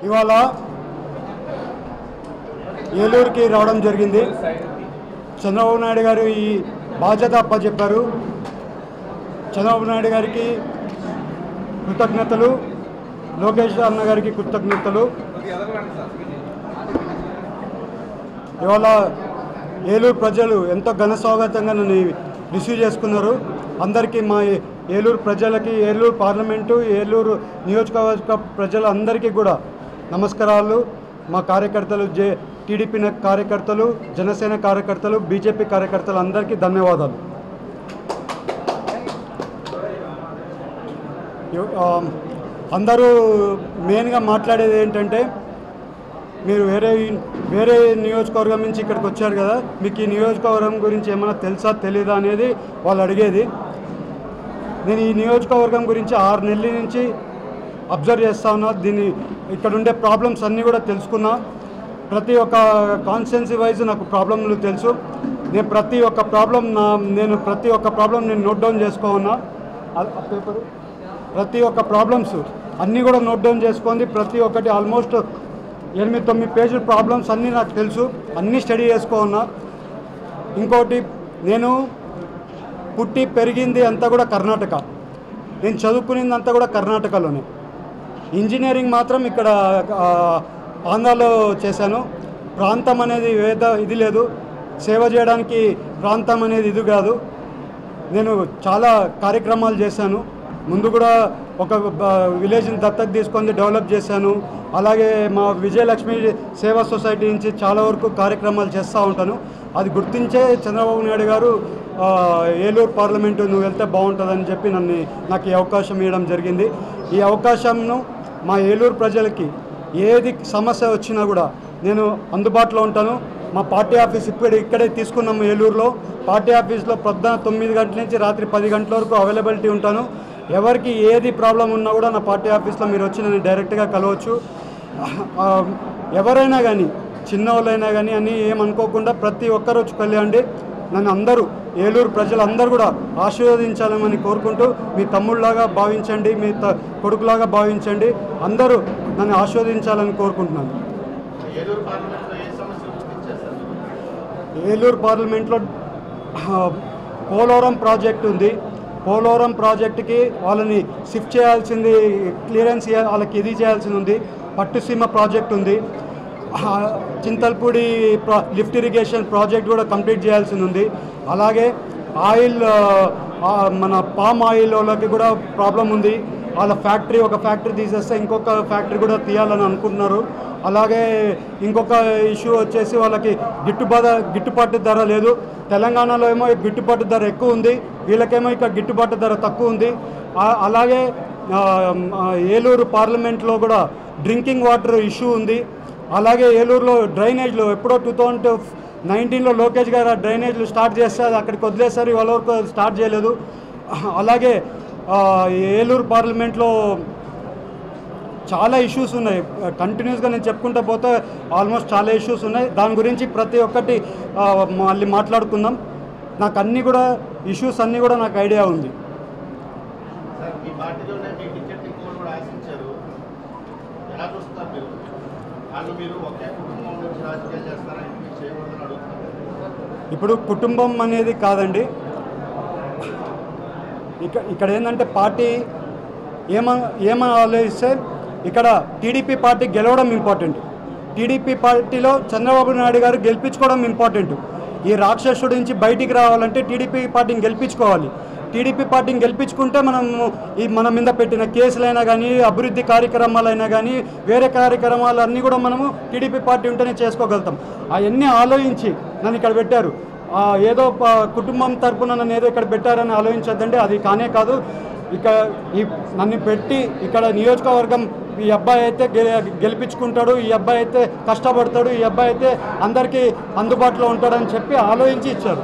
ఇవాళ ఏలూరుకి రావడం జరిగింది. చంద్రబాబు నాయుడు గారు ఈ బాధ్యత అప్పచెప్పారు. చంద్రబాబు నాయుడు గారికి కృతజ్ఞతలు, లోకేష్ అన్న గారికి కృతజ్ఞతలు. ఇవాళ ఏలూరు ప్రజలు ఎంతో ఘన స్వాగతంగా నన్ను రిసీవ్ చేసుకున్నారు. అందరికీ మా ఏలూరు ప్రజలకి, ఏలూరు పార్లమెంటు, ఏలూరు నియోజకవర్గ ప్రజలందరికీ కూడా నమస్కారాలు. మా కార్యకర్తలు, టీడీపీ కార్యకర్తలు, జనసేన కార్యకర్తలు, బీజేపీ కార్యకర్తలు అందరికీ ధన్యవాదాలు. అందరూ మెయిన్గా మాట్లాడేది ఏంటంటే, మీరు వేరే నియోజకవర్గం నుంచి ఇక్కడికి వచ్చారు కదా, మీకు ఈ నియోజకవర్గం గురించి ఏమైనా తెలుసా తెలీదా అనేది వాళ్ళు అడిగేది. నేను ఈ నియోజకవర్గం గురించి 6 నెలల నుంచి అబ్జర్వ్ చేస్తా ఉన్నా. ఇక్కడ ఉండే ప్రాబ్లమ్స్ అన్నీ కూడా తెలుసుకున్నా. ప్రతి ఒక్క కాన్స్టిట్యున్సీ వైజ్ నాకు ప్రాబ్లంలు తెలుసు. నేను ప్రతి ఒక్క ప్రాబ్లం నేను నోట్ డౌన్ చేసుకోన్నా. పేపరు ప్రతి ఒక్క ప్రాబ్లమ్స్ అన్నీ కూడా నోట్ డౌన్ చేసుకుంది. ప్రతి ఒక్కటి ఆల్మోస్ట్ 8-9 పేజీల ప్రాబ్లమ్స్ అన్నీ నాకు తెలుసు, అన్నీ స్టడీ చేసుకోన్నా. ఇంకోటి, నేను పుట్టి పెరిగింది అంతా కూడా కర్ణాటక, నేను చదువుకునేది అంతా కూడా కర్ణాటకలోనే. ఇంజనీరింగ్ మాత్రం ఇక్కడ ఆంధ్రాలో చేశాను. ప్రాంతం అనేది ఇది లేదు, సేవ చేయడానికి ప్రాంతం అనేది ఇది కాదు. నేను చాలా కార్యక్రమాలు చేశాను. ముందు కూడా ఒక విలేజ్ని దత్తత తీసుకొని డెవలప్ చేశాను. అలాగే మా విజయలక్ష్మి సేవా సొసైటీ నుంచి చాలా వరకు కార్యక్రమాలు చేస్తూ ఉంటాను. అది గుర్తించే చంద్రబాబు నాయుడు గారు ఏలూరు పార్లమెంటు నువ్వు వెళ్తే బాగుంటుందని చెప్పి నాకు ఈ అవకాశం ఇవ్వడం జరిగింది. ఈ అవకాశంను మా ఏలూరు ప్రజలకి ఏది సమస్య వచ్చినా కూడా నేను అందుబాటులో ఉంటాను. మా పార్టీ ఆఫీస్ ఇక్కడే తీసుకున్నాము ఏలూరులో. పార్టీ ఆఫీస్లో పొద్దున 9 గంటల నుంచి రాత్రి 10 గంటల వరకు అవైలబిలిటీ ఉంటాను. ఎవరికి ఏది ప్రాబ్లం ఉన్నా కూడా నా పార్టీ ఆఫీస్లో మీరు వచ్చి నన్ను డైరెక్ట్గా కలవచ్చు. ఎవరైనా కానీ, చిన్నవాళ్ళైనా కానీ అని ఏమనుకోకుండా ప్రతి ఒక్కరు వచ్చి కలియండి. నన్ను అందరూ, ఏలూరు ప్రజలందరూ కూడా ఆశీర్వదించాలని కోరుకుంటూ, మీ తమ్ముళ్ళలాగా భావించండి, మీ కొడుకులాగా భావించండి, అందరూ నన్ను ఆశీర్వదించాలని కోరుకుంటున్నాను. ఏలూరు పార్లమెంట్లో పోలవరం ప్రాజెక్ట్ ఉంది. పోలవరం ప్రాజెక్టుకి వాళ్ళని షిఫ్ట్ చేయాల్సింది, క్లియరెన్స్ వాళ్ళకి ఇది చేయాల్సింది ఉంది. పట్టుసీమ ప్రాజెక్ట్ ఉంది. చింతల్పూడి లిఫ్ట్ ఇరిగేషన్ ప్రాజెక్ట్ కూడా కంప్లీట్ చేయాల్సింది ఉంది. అలాగే మన పామ్ ఆయిల్ వాళ్ళకి కూడా ప్రాబ్లం ఉంది. వాళ్ళ ఒక ఫ్యాక్టరీ తీసేస్తే ఇంకొక ఫ్యాక్టరీ కూడా తీయాలని అనుకుంటున్నారు. అలాగే ఇంకొక ఇష్యూ వచ్చేసి వాళ్ళకి గిట్టుబాటు ధర లేదు. తెలంగాణలో ఏమో గిట్టుబాటు ధర ఎక్కువ ఉంది, వీళ్ళకేమో ఇక్కడ గిట్టుబాటు ధర తక్కువ ఉంది. అలాగే ఏలూరు పార్లమెంట్లో కూడా డ్రింకింగ్ వాటర్ ఇష్యూ ఉంది. అలాగే ఏలూరులో డ్రైనేజ్లు ఎప్పుడో 2019లో లోకేష్ గారు ఆ డ్రైనేజ్లు స్టార్ట్ చేస్తే అది అక్కడికి వదిలేసారు, వాళ్ళ వరకు స్టార్ట్ చేయలేదు. అలాగే ఏలూరు పార్లమెంట్లో చాలా ఇష్యూస్ ఉన్నాయి. కంటిన్యూస్గా నేను చెప్పుకుంటూ పోతే ఆల్మోస్ట్ చాలా ఇష్యూస్ ఉన్నాయి. దాని గురించి ప్రతి ఒక్కటి మళ్ళీ మాట్లాడుకుందాం. నాకు అన్నీ కూడా ఇష్యూస్ అన్నీ కూడా నాకు ఐడియా ఉంది. ఇప్పుడు కుటుంబం అనేది కాదండి, ఇక్కడ ఏంటంటే పార్టీ ఏమని ఆలోచిస్తే ఇక్కడ టీడీపీ పార్టీ గెలవడం ఇంపార్టెంట్. టీడీపీ పార్టీలో చంద్రబాబు నాయుడు గారు గెలిపించుకోవడం ఇంపార్టెంట్. ఈ రాక్షసుడి నుంచి బయటికి రావాలంటే టీడీపీ పార్టీని గెలిపించుకోవాలి. టీడీపీ పార్టీని గెలిపించుకుంటే మన మీద పెట్టిన కేసులైనా కానీ, అభివృద్ధి కార్యక్రమాలైనా కానీ, వేరే కార్యక్రమాలన్నీ కూడా మనము టీడీపీ పార్టీ ఉంటేనే చేసుకోగలుగుతాం. అవన్నీ ఆలోచించి నన్ను ఇక్కడ పెట్టారు. ఏదో కుటుంబం తరపున నన్ను ఏదో ఇక్కడ పెట్టారని ఆలోచించద్దండి, అది కానే కాదు. నన్ను పెట్టి ఇక్కడ నియోజకవర్గం ఈ అబ్బాయి అయితే గెలిపించుకుంటాడు, ఈ అబ్బాయి అయితే కష్టపడతాడు, ఈ అబ్బాయి అయితే అందరికీ అందుబాటులో ఉంటాడని చెప్పి ఆలోచించి ఇచ్చారు.